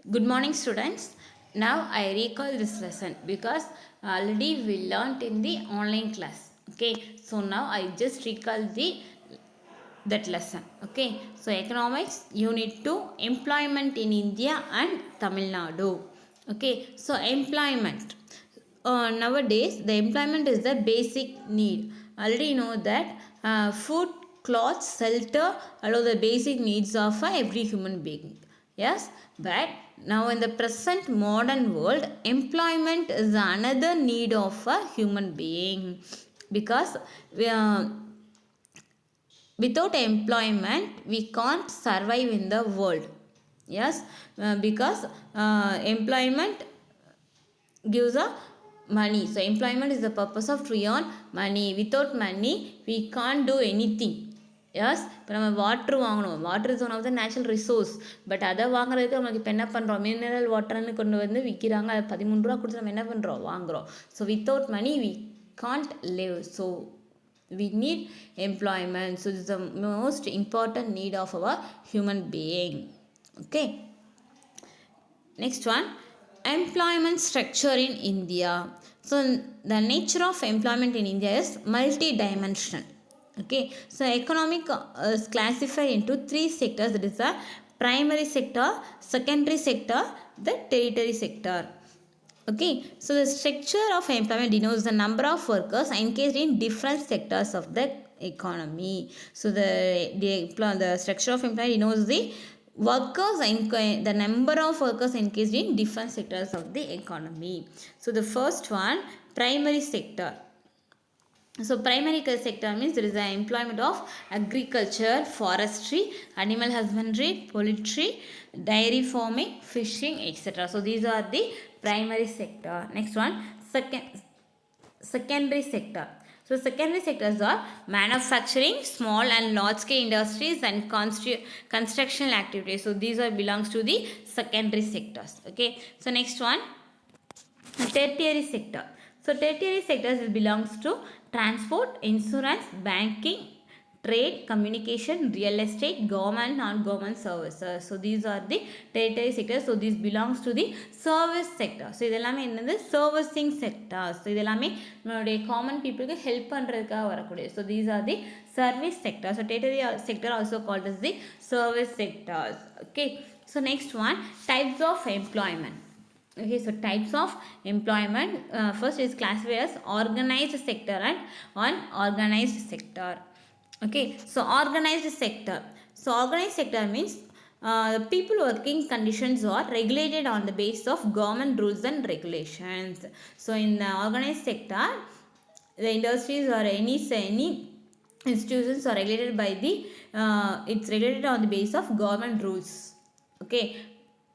Good morning, students. Now I recall this lesson because already we learnt in the online class. Okay, so now I just recall that lesson. Okay, so economics unit 2, employment in India and Tamil Nadu. Okay, so employment. Nowadays the employment is the basic need. Already know that food, clothes, shelter are the basic needs of every human being. Yes, but now in the present modern world, employment is another need of a human being because we, without employment we can't survive in the world. Yes, because employment gives a money. So employment is the purpose of to earn money. Without money we can't do anything. Yes இப்போ நம்ம water வாங்கணும். Water is one of the natural resource. But அதை வாங்குறதுக்கு நம்மளுக்கு இப்போ என்ன பண்ணுறோம், mineral வாட்டர்னு கொண்டு வந்து விற்கிறாங்க. அது 13 ரூபா கொடுத்து நம்ம என்ன பண்ணுறோம், வாங்குகிறோம். So without money we can't live. So we need employment. So this is the most important need of our human being. Okay, next one, employment structure in India. So the nature of employment in India is multi-dimensional. Okay, so economic is classified into three sectors. That is the primary sector, secondary sector, the tertiary sector. Okay, so the structure of employment denotes the number of workers engaged in different sectors of the economy. So the structure of employment denotes the workers and the number of workers engaged in different sectors of the economy. So the first one, primary sector. So primary sector means there is the employment of agriculture, forestry, animal husbandry, poultry, dairy farming, fishing, etc. So these are the primary sector. Next one, secondary sector. So secondary sectors are manufacturing, small and large scale industries, and construction activities. So these are belongs to the secondary sectors. Okay, so next one, tertiary sector. So tertiary sectors belongs to transport, insurance, banking, trade, communication, real estate, government, non-government services. So these are the tertiary sectors. So this belongs to the service sector. So இதெல்லாமே என்னது, servicing sectors. So இதெல்லாமே நம்மளுடைய common people help பண்றதுக்காக வரக்கூடிய. So these are the service sectors. So tertiary sector also called as the service sectors. Okay, so next one, types of employment. Okay, so types of employment, first is classified as organized sector and unorganized sector. Okay, so organized sector. So organized sector means people working conditions are regulated on the basis of government rules and regulations. So in the organized sector, the industries or any institutions are regulated by the it's regulated on the basis of government rules. Okay,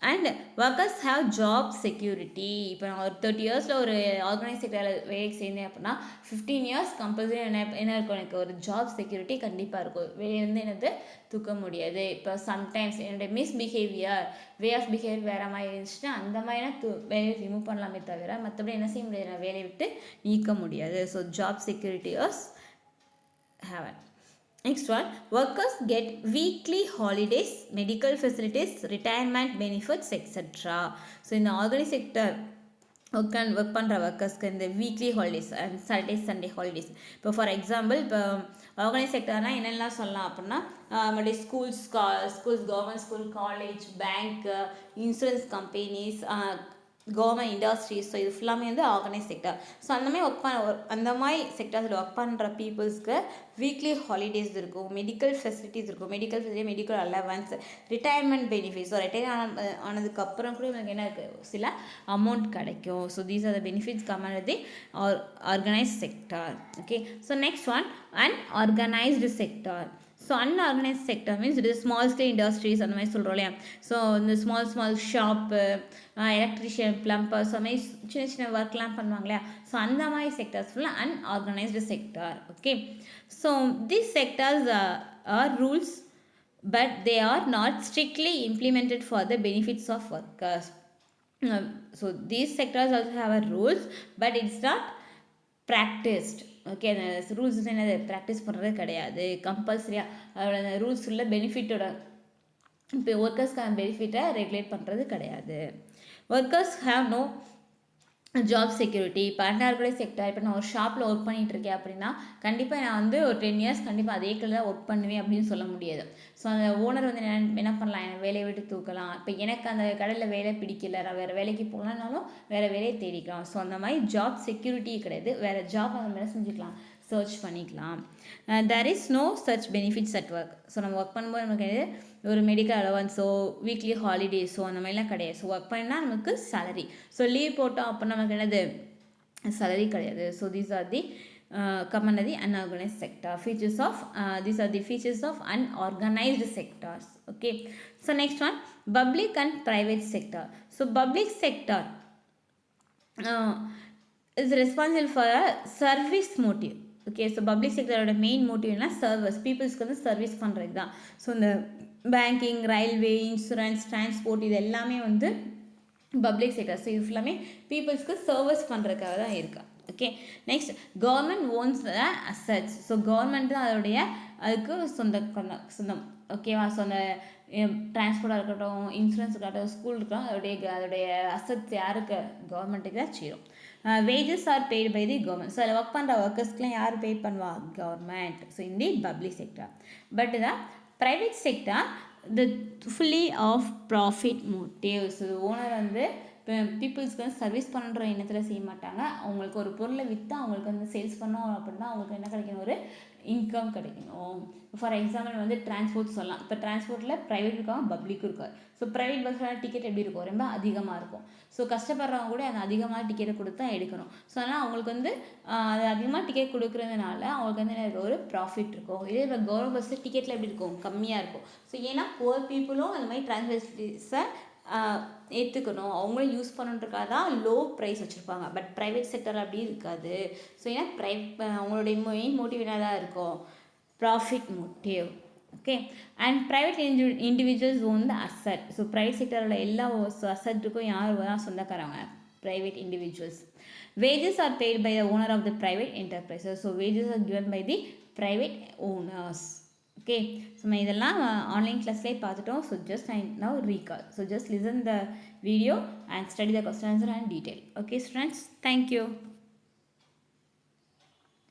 and workers have job security. இப்போ நான் ஒரு 30 இயர்ஸில் ஒரு organise செக்டரில் வேலைக்கு சேர்ந்தேன் அப்படின்னா 15 years compulsory என்ன இருக்கும், எனக்கு ஒரு ஜாப் செக்யூரிட்டி கண்டிப்பாக இருக்கும். வெளியே என்னது தூக்க முடியாது. இப்போ சம்டைம்ஸ் என்னுடைய மிஸ்பிஹேவியர், வே ஆஃப் பிஹேவியர் வேறு மாதிரி இருந்துச்சுன்னா அந்த மாதிரினா வேலையை ரிமூவ் பண்ணலாமே தவிர மற்றபடி என்ன செய்ய முடியாது, நான் வேலையை விட்டு நீக்க முடியாது. So job security is haven. Next one, workers get weekly holidays, medical facilities, retirement benefits, etc. So in the organized sector, work பண்ணுற ஒர்க்கர்ஸ்க்கு இந்த weekly holidays and Saturday Sunday holidays. இப்போ ஃபார் எக்ஸாம்பிள் இப்போ ஆர்கனைஸ் செக்டர்னால் என்னெல்லாம் சொல்லலாம் அப்படின்னா நம்மளுடைய schools, government school, college, bank, insurance companies, government industries. So இது ஃபுல்லாமே வந்து ஆர்கனைஸ் செக்டர். ஸோ அந்த மாதிரி செக்டர்ஸில் ஒர்க் பண்ணுற பீப்புள்ஸ்க்கு வீக்லி ஹாலிடேஸ் இருக்கும், மெடிக்கல் ஃபெசிலிட்டிஸ் இருக்கும், medical allowance, retirement benefits. So retire ஆனதுக்கப்புறம் கூட இவங்களுக்கு என்ன இருக்குது, சில அமௌண்ட் கிடைக்கும். So these are the benefits come under the organised sector. Okay, so next one, unorganised sector. So unorganised sector means இது ஸ்மால் ஸ்கேல் இண்டஸ்ட்ரீஸ் அந்த மாதிரி சொல்கிறோம் இல்லையா. ஸோ இந்த ஸ்மால் ஷாப்பு, எலக்ட்ரிஷியன், பிளம்பர்ஸ், அந்த மாதிரி சின்ன ஒர்க்லாம் பண்ணுவாங்க இல்லையா. ஸோ அந்த மாதிரி செக்டர்ஸ் ஃபுல்லாக unorganised sector. Okay, so these sectors are rules but they are not strictly implemented for the benefits of workers. So these sectors also have a rules but it's not practiced. Okay, அந்த rules என்னது practice பண்ணுறது கிடையாது. கம்பல்சரியாக அதோட அந்த rules உள்ள பெனிஃபிட்டோட இப்போ ஒர்க்கர்ஸ்க்கான பெனிஃபிட்டை regulate பண்ணுறது கிடையாது. Workers have no job security. இப்போ அன்ஆர்கனைஸ் செக்டர், இப்போ நான் ஒரு ஷாப்பில் ஒர்க் பண்ணிகிட்டு இருக்கேன் அப்படின்னா கண்டிப்பாக நான் வந்து ஒரு 10 இயர்ஸ் கண்டிப்பாக அதே கடையில் தான் ஒர்க் பண்ணுவேன் அப்படின்னு சொல்ல முடியாது. ஸோ அந்த ஓனர் வந்து என்ன பண்ணலாம், என்னை வேலையை விட்டு தூக்கலாம். இப்போ எனக்கு அந்த கடையில் வேலை பிடிக்கல, நான் வேறு வேலைக்கு போகலனாலும் வேறு வேலையை தேடிக்கலாம். ஸோ அந்த மாதிரி ஜாப் செக்யூரிட்டி கிடையாது. வேறு ஜாப் அந்த மாதிரி செஞ்சுக்கலாம், சர்ச் பண்ணிக்கலாம். There is no such benefits at work. So நம்ம ஒர்க் பண்ணும்போது நமக்கு ஒரு மெடிக்கல் அலவன்ஸோ வீக்லி ஹாலிடேஸோ அந்த மாதிரிலாம் கிடையாது. ஸோ ஒர்க் பண்ணால் நமக்கு சேலரி. ஸோ லீவ் போட்டோம் அப்போ நமக்கு என்னது, சேலரி கிடையாது. So these are the come under the unorganized sector. Features of these are the features of unorganized sectors. Okay, so next one, public and private sector. So public sector is responsible for a service motive. Okay, so public செக்டரோட main மோட்டிவ்னா service, பீப்புள்ஸ்க்கு வந்து service பண்ணுறது தான். So இந்த banking, railway, insurance, transport இது எல்லாமே வந்து பப்ளிக் செக்டர். ஸோ இது ஃபுல்லாமே பீப்புள்ஸ்க்கு சர்வீஸ் பண்ணுறதுக்காக தான் இருக்கா. Okay, next, government ones the assets. So government தான் அதோடைய அதுக்கு சொந்தம். ஓகேவா. ஸோ அந்த டிரான்ஸ்போர்ட்டாக இருக்கட்டும், இன்சூரன்ஸ் இருக்கட்டும், ஸ்கூல் இருக்கட்டும், அதோடைய அசட்ஸ் யாருக்கு, கவர்மெண்ட்டுக்கு தான் சேரும். Wages are paid by the government. So அதில் ஒர்க் பண்ணுற ஒர்க்கர்ஸ்க்குலாம் யார் பே பண்ணுவா, government. So in the public sector. But the private sector the fully of profit motives. Owner வந்து இப்போ பீப்புள்ஸ்க்கு வந்து சர்வீஸ் பண்ணுற எண்ணத்தில் செய்ய மாட்டாங்க. அவங்களுக்கு ஒரு பொருளை விற்று அவங்களுக்கு வந்து சேல்ஸ் பண்ணோம் அப்படின்னா அவங்களுக்கு என்ன கிடைக்கணும், ஒரு இன்கம் கிடைக்கணும். ஃபார் எக்ஸாம்பிள் வந்து டிரான்ஸ்போர்ட் சொல்லலாம். இப்போ டிரான்ஸ்போர்ட்டில் ப்ரைவேட் இருக்காங்க, பப்ளிக்கும் இருக்காது. ஸோ ப்ரைவேட் பஸ்ஸில் டிக்கெட் எப்படி இருக்கும், ரொம்ப அதிகமாக இருக்கும். ஸோ கஷ்டப்படுறவங்க கூட அந்த அதிகமாக டிக்கெட்டை கொடுத்து தான் எடுக்கணும். ஸோ அதனால் அவங்களுக்கு வந்து அது அதிகமாக டிக்கெட் கொடுக்குறதுனால அவங்களுக்கு வந்து ஒரு ப்ராஃபிட் இருக்கும். இதே இப்போ கவர்மெண்ட் பஸ்ஸில் டிக்கெட்டில் எப்படி இருக்கும், கம்மியாக இருக்கும். ஸோ ஏன்னா புவர் பீப்புளும் அந்த மாதிரி டிரான்ஸ்போர்ட்டை ஏற்றுக்கணும், அவங்களும் யூஸ் பண்ணுறதுக்காக தான் லோ ப்ரைஸ் வச்சுருப்பாங்க. பட் ப்ரைவேட் செக்டர் அப்படி இருக்காது. ஸோ ஏன்னா அவங்களுடைய மெயின் மோட்டிவ் என்ன தான் இருக்கும், profit motive. Okay, and private individuals own the asset. So private செக்டரில் எல்லா அசட்டுக்கும் யார் தான் சொந்தக்காரங்க, private individuals. Wages are paid by the owner of the private enterprises. So wages are given by the private owners. Okay, so நம்ம இதெல்லாம் online கிளாஸ்லேயே பார்த்துட்டோம். So just I now recall. So just listen the video and study the question answer and detail. Okay students, thank you.